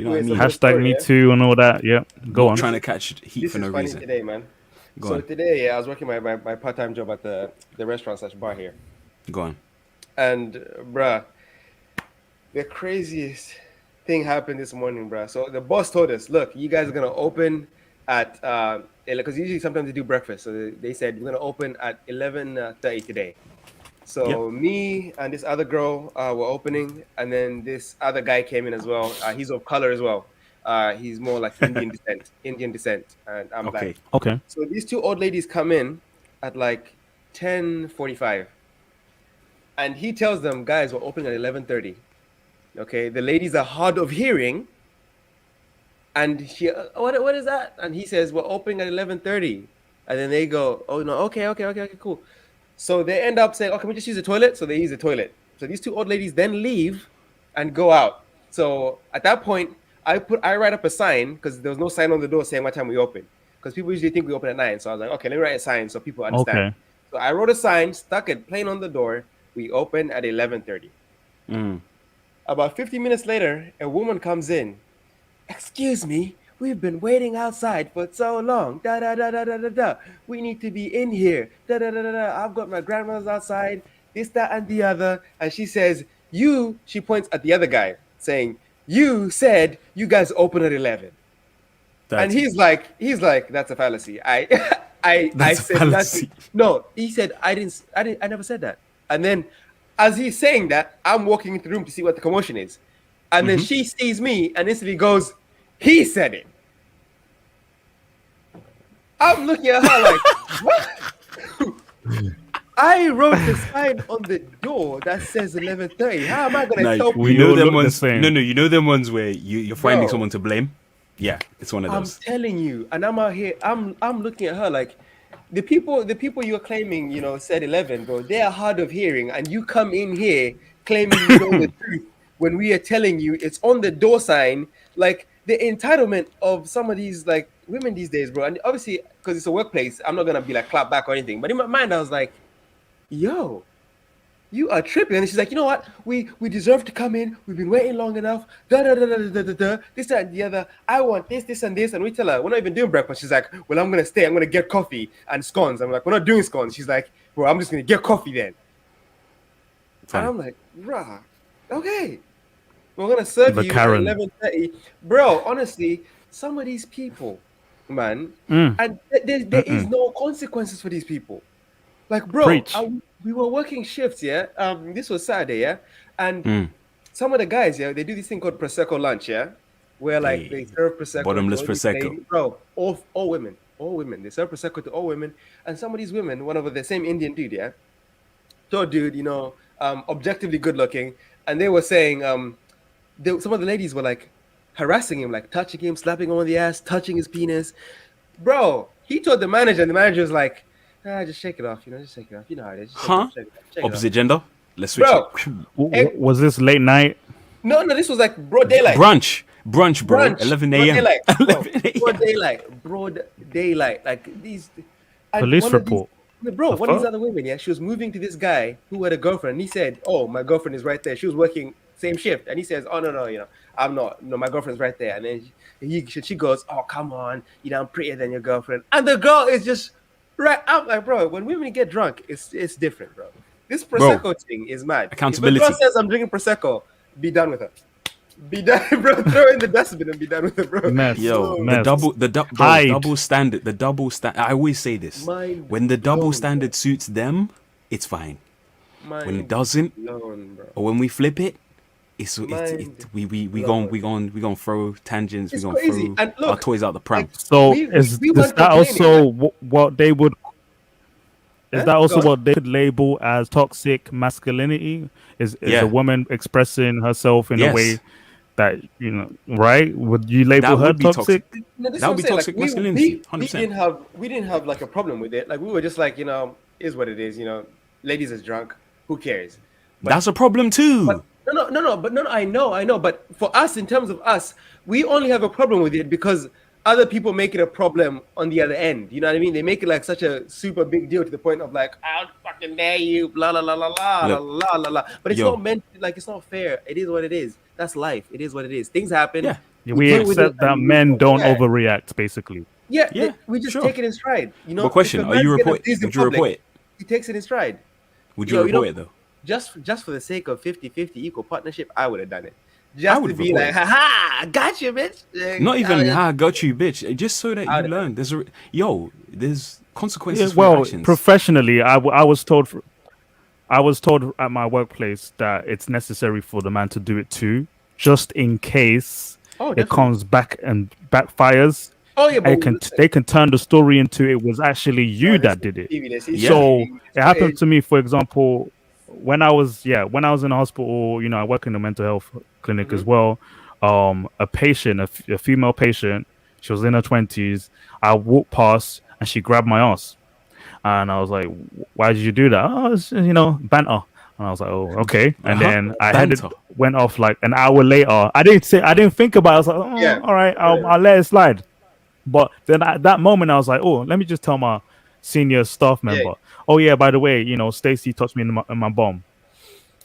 You know what I mean? Hashtag me too and all that. Yeah, go Not on. trying to catch heat This for is no funny reason. today, man. Go So on. today, I was working my part-time job at the restaurant slash bar here, Go on. and bruh, the craziest thing happened this morning, bruh. So the boss told us, look, you guys are gonna open at because usually sometimes they do breakfast. So they said we're gonna open at 11:30 today. Yep. So me and this other girl were opening, and then this other guy came in as well. He's of color as well. He's more like Indian descent, and I'm black. Okay. Okay. So these two old ladies come in at like 10:45, and he tells them, "Guys, we're opening at 11:30." Okay, the ladies are hard of hearing, and she, what is that? And he says, "We're opening at 11:30," and then they go, "Oh no, okay, cool." So they end up saying, "Oh, can we just use the toilet?" So they use the toilet. So these two old ladies then leave and go out. So at that point, I write up a sign because there was no sign on the door saying what time we open. Because people usually think we open at 9. So I was like, okay, let me write a sign so people understand. Okay. So I wrote a sign, stuck it plain on the door. We open at 11:30. Mm. About 50 minutes later, a woman comes in. Excuse me, we've been waiting outside for so long. Da da da da da da da. We need to be in here. Da da da da da. I've got my grandma's outside. This, that, and the other. And she says, "You." She points at the other guy, saying, "You said you guys open at 11." And Dirty. he's like, "That's a fallacy. I I That's a said fallacy. nothing. No." He said, I never said that." And then, as he's saying that, I'm walking into the room to see what the commotion is. And then she sees me and instantly goes, "He said it." I'm looking at her like, what? I wrote the sign on the door that says 11:30. How am I gonna Like, tell We you know all them look the ones. same. No, you know them ones where you're finding Bro. someone to blame. Yeah, it's one of I'm those. telling you, and I'm out here. I'm looking at her like the people you're claiming, said 11, bro. They are hard of hearing, and you come in here claiming you know the truth when we are telling you it's on the door sign. Like the entitlement of some of these like women these days, bro. And obviously, because it's a workplace, I'm not gonna be like clap back or anything. But in my mind, I was like, yo. You are tripping. And she's like, you know what? We deserve to come in. We've been waiting long enough. Da da da da da da da. This, that, and the other. I want this, and this. And we tell her, we're not even doing breakfast. She's like, well, I'm gonna stay. I'm gonna get coffee and scones. I'm like, we're not doing scones. She's like, bro, I'm just gonna get coffee then. Fine. And I'm like, rah, okay. We're gonna serve The you Karen. at 11:30. Bro, honestly, some of these people, man, and there is no consequences for these people. Like, bro, Preach. we were working shifts, yeah. This was Saturday, yeah, and Mm. some of the guys, yeah, they do this thing called prosecco lunch, yeah, where like they Hey, serve prosecco bottomless to all these prosecco. ladies. Bro, all women. They serve prosecco to all women, and some of these women, one of the same Indian dude, yeah, tall dude, objectively good looking, and they were saying, some of the ladies were like harassing him, like touching him, slapping him on the ass, touching his penis. Bro, he told the manager, and the manager was like, just shake it off, just shake it off. You know how it is. Just Huh? shake it off, shake it Opposite gender. Let's switch Bro. it. Was this late night? No, this was like broad daylight. Brunch, bro. Brunch, 11 broad a.m. daylight, bro. 11 a.m. Broad daylight. Like these. And Police one of these- report. Bro, The one of these fuck? other women, yeah, she was moving to this guy who had a girlfriend. And he said, "Oh, my girlfriend is right there." She was working same shift, and he says, "Oh no, I'm not. No, my girlfriend's right there." And then she goes, "Oh, come on, I'm prettier than your girlfriend." And the girl is just right. I'm like, bro, when women get drunk, it's different, bro. This prosecco thing is mad. Accountability. If a girl says I'm drinking prosecco, be done with her. Be done, bro. Throw it in the dustbin and be done with it, bro. Mess. Yo, Mess. bro, double standard. The double standard. I always say this. Mind When the double blown, standard suits them, it's fine. When it Mind doesn't, blown, bro. or when we flip it, Mind we gon' throw tangents. It's We gonna crazy. throw And look, our toys out the pram. like, So we is weren't that also complaining, what they would? Is Huh? that also Go on. what they could label as toxic masculinity? Is Yeah. a woman expressing herself in Yes. a way that right? Would you label That her would be toxic? No, this is That what would I'm be saying. toxic Like, masculinity, we 100%. didn't have like a problem with it. Like we were just like, is what it is. Ladies is drunk. Who cares? That's a problem too. But no, I know. But for us, in terms of us, we only have a problem with it because other people make it a problem on the other end. You know what I mean? They make it like such a super big deal to the point of like, I'll fucking dare you, blah la la la la la Look, la la la. But it's yo. not meant like it's not fair. It is what it is. That's life. It is what it is. Things happen. Yeah. We deal with it accept and that we move men on. don't Yeah, overreact, basically. yeah. Yeah, We just sure. take it in stride. But If a question: Are you man's getting report? abused in Would you report public, it? he takes it in stride. Would you You report know, it though? just for the sake of 50-50 equal partnership, I would have done it. I Just would to be report like, it. haha, I got you, bitch. Not I even would have, "ha, got you, bitch." Just so that I you would have done learn. There's Yeah, consequences for your well, actions. professionally, I was told at my workplace that it's necessary for the man to do it too, just in case Oh, it definitely. comes back and backfires. Oh, yeah, but listen, They can turn the story into it was actually you that listen, did it. TV, this is Yeah. So cheating, it happened to me, for example, when I was in the hospital. I work in a mental health clinic Mm-hmm. as well. A patient, a female patient, she was in her 20s. I walked past and she grabbed my ass. And I was like, why did you do that? Oh, it's, banter. And I was like, oh, okay. And then Banter. went off like an hour later. I didn't think about it. I was like, Yeah, oh, all right, whatever. I'll let it slide. But then at that moment, I was like, oh, let me just tell my senior staff Yeah. member, oh, yeah, by the way, Stacy touched me in my bum.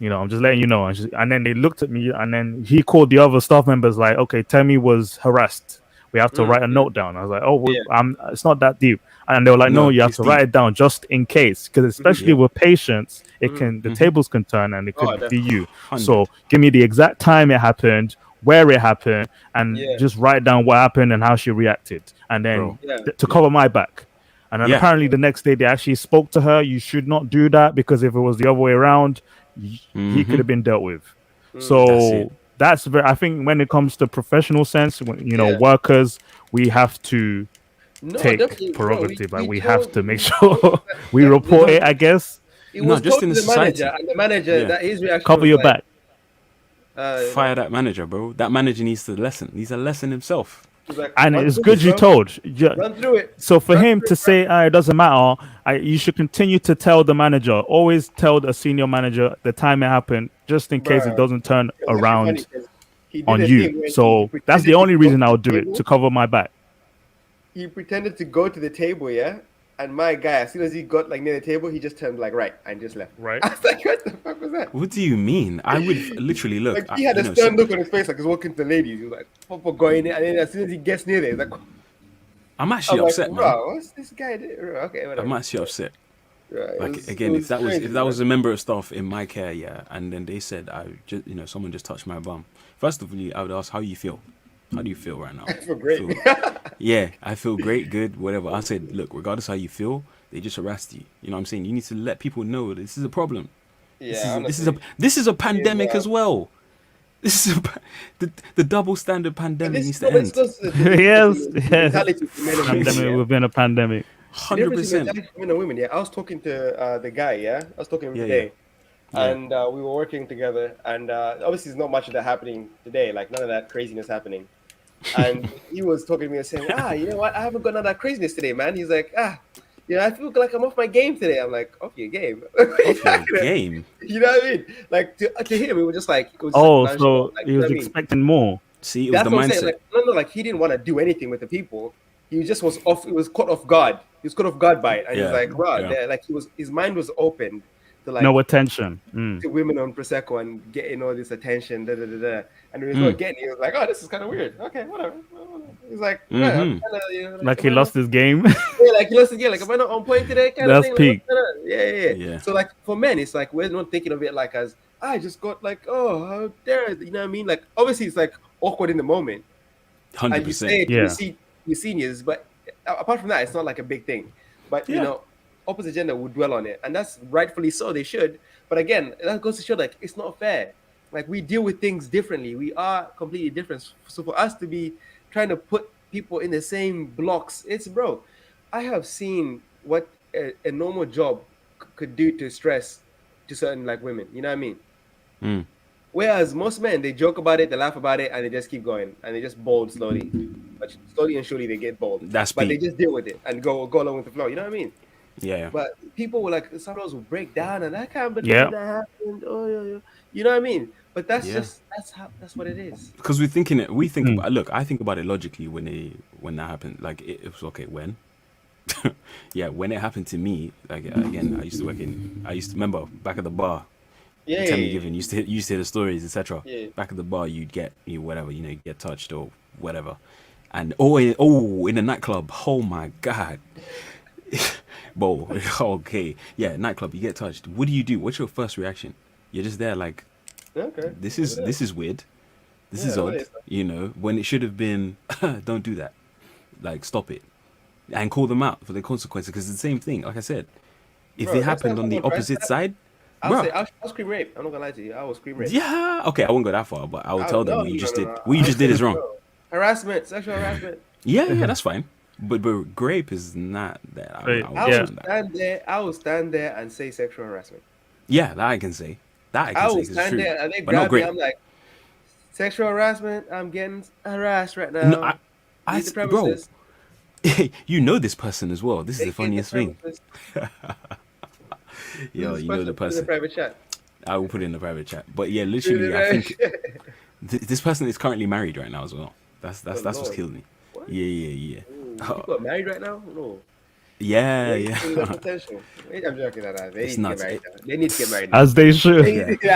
I'm just letting you know. And then they looked at me, and then he called the other staff members, like, okay, Temi was harassed. We have to write a Mm-hmm. note down. I was like, oh, Yeah. it's not that deep. And they were like, no, No, you have it's to write deep. it down just in case, because Mm-hmm. especially Yep. with patients, Mm-hmm. the tables can turn, and it Oh, could be definitely. you. So 100. give me the exact time it happened, where it happened, and Yeah. just write down what happened and how she reacted, and then Bro. Yeah. to cover my back. And then Yeah. apparently the next day they actually spoke to her. You should not do that, because if it was the other way around, he could Mm-hmm. have been dealt with. Mm. That's it. So that's very. I think when it comes to professional sense, Yeah. workers, we have to No, take definitely, bro. prerogative. Like We we have told to make we told sure we yeah, report it. I guess it No, was just told in to the the manager, society. and the manager Yeah. that his reaction cover was your like, back. Fire that manager, bro. That manager needs to lesson. He's a lesson himself. he's like, And run it's through it, good you bro. told. Yeah. Run through it. So for Run him through to it, bro. say it doesn't matter, you should continue to tell the manager. Always tell the senior manager the time it happened, just in case it Bruh. doesn't turn It was actually funny around because he did on a you. thing when he So that's the pretended to only go to reason I would the do it, to table. cover my back. He pretended to go to the table, yeah. And my guy, as soon as he got like near the table, he just turned like right and just left. Right. I was like, what the fuck was that? What do you mean? I would literally look. Like he had a stern look on his face, like he's walking to the ladies. He was like, "Papa, going in," and then as soon as he gets near there, he's like, I'm "I'm actually like, upset, man. bro, what's this guy doing?" Okay, whatever. I'm actually upset. Right, Like it again, if that was crazy, a member of staff in my care, yeah, and then they said I just someone just touched my bum. First of all, I would ask how you feel. How do you feel right now? I feel great. Yeah, I feel great, good, whatever. I said, look, regardless how you feel, they just harassed you. You know what I'm saying? You need to let people know this is a problem. Yeah, This is a pandemic Yeah. as well. This is the double standard pandemic needs to It's end. just the Yes, difference in yes. mentality for men and women. Pandemic Yeah? within a pandemic. The Hundred difference in percent. mentality for men and women. Yeah, I was talking to the guy. Yeah, I was talking to him Yeah, today, yeah. and we were working together. And obviously, there's not much of that happening today. Like none of that craziness happening. And he was talking to me and saying, you know what? I haven't got none of that craziness today, man. He's like, I feel like I'm off my game today. I'm like, off your game. Off your game. You know what I mean? Like to him, it was just like Oh, nonchalant, so like, he you know was what I mean? expecting more. See, it was That's the what I'm saying. mindset. Like, no, like he didn't want to do anything with the people. He just was off. He was caught off guard. He was caught off guard by it, and he's Yeah, like, "Wow!" yeah. Like his mind was open to like No attention. Mm. to women on prosecco and getting all this attention. Da da da da. And when he was Mm. not getting, it, he was like, "Oh, this is kind of weird." Okay, whatever. He's like, Mhm. "Yeah, I'm kinda, Like he am I lost his game. not- yeah, like he lost again. Like, am I not on point today? Kind That's of thing. peak. Like, yeah. Yeah. So like for men, it's like we're not thinking of it like as I just got like, oh, how dare you know what I mean? Like obviously it's like awkward in the moment. Hundred And you say percent. it Yeah. to your seniors, but apart from that, it's not like a big thing. But Yeah. opposite gender would dwell on it, and that's rightfully so. They should. But again, that goes to show like it's not fair. Like we deal with things differently. We are completely different. So for us to be trying to put people in the same blocks, it's bro. I have seen what a normal job could do to stress to certain like women. You know what I mean? Mm. Whereas most men, they joke about it, they laugh about it, and they just keep going, and they just bold slowly. But slowly and surely, they get bold. That's but they peak. just deal with it and go along with the flow. You know what I mean? Yeah. But people will like sometimes will break down, and I can't believe Yeah. that happened. Oh, yeah. You know what I mean? But that's Yeah. that's what it is. Because we think Mm. about, look, I think about it logically when that happened. Like it was okay when. Yeah, when it happened to me, like again, I used to remember back at the bar. Yeah, Tell me, yeah, given used to hear the stories, etc. yeah. Back at the bar, you'd get whatever, you get touched or whatever, and in a nightclub, oh my god, whoa, okay, yeah, nightclub, you get touched. What do you do? What's your first reaction? You're just there like, Okay. this is weird, this is Yeah, what odd, is that? when it should have been, don't do that, like stop it, and call them out for the consequences because it's the same thing. Like I said, if Bro, it next time happened on the someone tries opposite that, side, I'll bro. say I'll scream rape. I'm not gonna lie to you. I will scream rape. Yeah, okay, I won't go that far, but I will tell them No, what you no, just no, did. no. What you I'll just did say, is wrong. bro, harassment, sexual harassment. Yeah, yeah, that's fine. But grape is not that. Right, I I won't yeah. will mention that. stand there. I will stand there and say sexual harassment. Yeah, that I can say. That I I can say will 'cause it's stand true, there and they but not grab me. grape. I'm like, sexual harassment. I'm getting harassed right No, now. Leave the bro, premises. you know this person as well. This is the Vacate the funniest thing. premises. Yo, This is you know the put in the person. private chat. I will put it in the private chat. But yeah, Put it in literally, the I private think chat. this person is currently married right now as well. That's Oh, what's Lord. killed me. What? Yeah, yeah, Ooh, yeah. people are married right now? No. Yeah, They yeah. seeing the potential. I'm joking. They It's need to get nuts. married now. They need to get married now. As they should. They Yeah. need to-